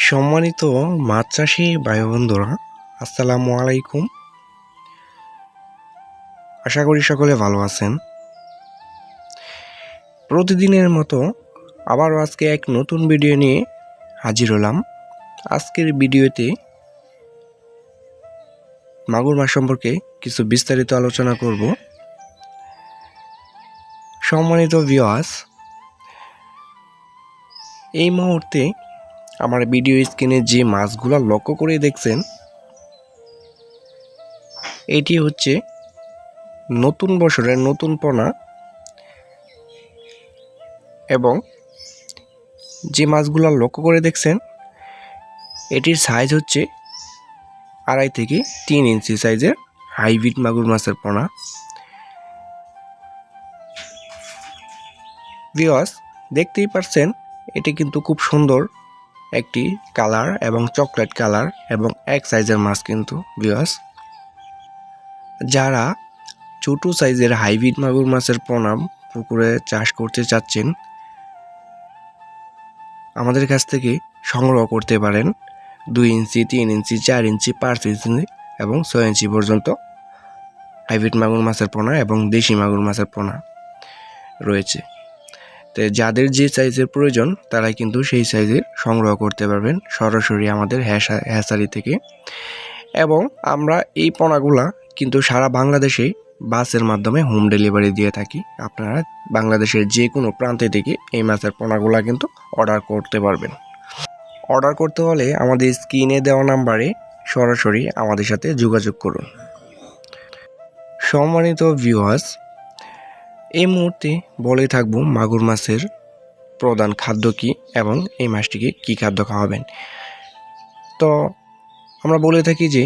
সম্মানিত মাছ চাষি ভাই বন্ধুরা, আসসালামু আলাইকুম। আশা করি সকলে ভালো আছেন। প্রতিদিনের মতো আবারও আজকে এক নতুন ভিডিও নিয়ে হাজির হলাম। আজকের ভিডিওতে মাগুর মাছ সম্পর্কে কিছু বিস্তারিত আলোচনা করব। সম্মানিত ভিউয়ার্স, এই মুহূর্তে আমার ভিডিও স্ক্রিনে যে মাছগুলো লক্ষ্য করে দেখছেন, এটি হচ্ছে নতুন বছরের নতুন পোনা এবং যে মাছগুলো লক্ষ্য করে দেখছেন এটির সাইজ হচ্ছে 2.5 থেকে 3 ইঞ্চি সাইজের হাইব্রিড মাগুর মাছের পোনা। ভিউয়ার্স, দেখতেই পাচ্ছেন এটি কিন্তু খুব সুন্দর একটি কালার এবং চকলেট কালার এবং এক সাইজের মাছ। কিন্তু ভিউয়ার্স, যারা ছোট সাইজের হাইব্রিড মাগুর মাছের পোনা পুকুরে চাষ করতে চাচ্ছেন, আমাদের কাছ থেকে সংগ্রহ করতে পারেন। 2 ইঞ্চি, 3 ইঞ্চি, 4 ইঞ্চি, 5 ইঞ্চি এবং 6 ইঞ্চি পর্যন্ত হাইব্রিড মাগুর মাছের পোনা এবং দেশি মাগুর মাছের পোনা রয়েছে। তো যাদের যে সাইজের প্রয়োজন তারা কিন্তু সেই সাইজের সংগ্রহ করতে পারবেন সরাসরি আমাদের হ্যাচারি থেকে। এবং আমরা এই পোনাগুলা কিন্তু সারা বাংলাদেশে বাসের মাধ্যমে হোম ডেলিভারি দিয়ে থাকি। আপনারা বাংলাদেশের যে কোনো প্রান্তে থেকে এই মাছের পোনাগুলা কিন্তু অর্ডার করতে পারবেন। অর্ডার করতে হলে আমাদের স্ক্রিনে দেওয়া নাম্বারে সরাসরি আমাদের সাথে যোগাযোগ করুন। সম্মানিত ভিউয়ার্স, এই মুহূর্তে বলে থাকবো মাগুর মাছের প্রধান খাদ্য কী এবং এই মাছটিকে কী খাদ্য খাওয়াবেন। তো আমরা বলে থাকি যে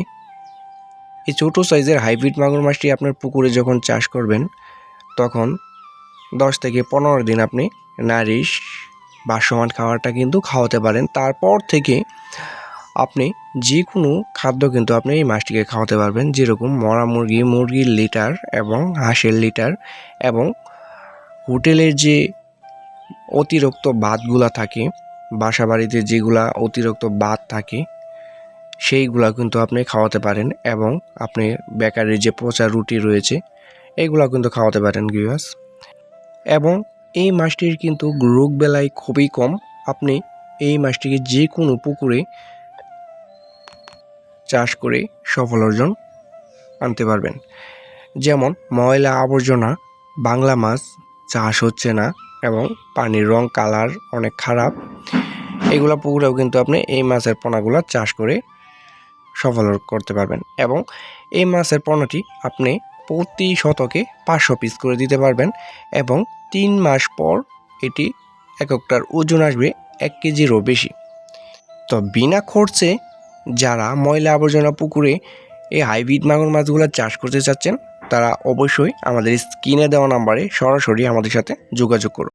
এই ছোটো সাইজের হাইব্রিড মাগুর মাছটি আপনার পুকুরে যখন চাষ করবেন তখন 10 থেকে 15 দিন আপনি নারিশ বাসমান খাবারটা কিন্তু খাওয়াতে পারেন। তারপর থেকে আপনি যে কোনো খাদ্য কিন্তু আপনি এই মাছটিকে খাওয়াতে পারবেন, যেরকম মরা মুরগি, মুরগির লিটার এবং হাঁসের লিটার এবং হোটেলের যে অতিরিক্ত ভাতগুলা থাকে, বাসা বাড়িতে যেগুলা অতিরিক্ত ভাত থাকে সেইগুলা কিন্তু আপনি খাওয়াতে পারেন। এবং আপনি বেকারির যে পচা রুটি রয়েছে এইগুলা কিন্তু খাওয়াতে পারেন ভিউয়ার্স। এবং এই মাছটির কিন্তু রোগ বেলায় খুবই কম। আপনি এই মাছটিকে যে কোনো পুকুরে চাষ করে সফল অর্জন আনতে পারবেন। যেমন ময়লা আবর্জনা, বাংলা মাছ চাষ হচ্ছে না এবং পানির রং কালার অনেক খারাপ, এগুলো পুকুরেও কিন্তু আপনি এই মাছের পোনাগুলো চাষ করে সফল করতে পারবেন। এবং এই মাছের পোনাটি আপনি প্রতি শতকে 500 পিস করে দিতে পারবেন এবং 3 মাস পর এটি একটার ওজন আসবে 1 কেজিরও বেশি। তো বিনা খরচে যারা ময়লা আবর্জনা পুকুরে এই হাইব্রিড মাগুর মাছগুলো চাষ করতে চাচ্ছেন তারা অবশ্যই আমাদের স্ক্রিনে দেওয়া নাম্বারে সরাসরি আমাদের সাথে যোগাযোগ করুন।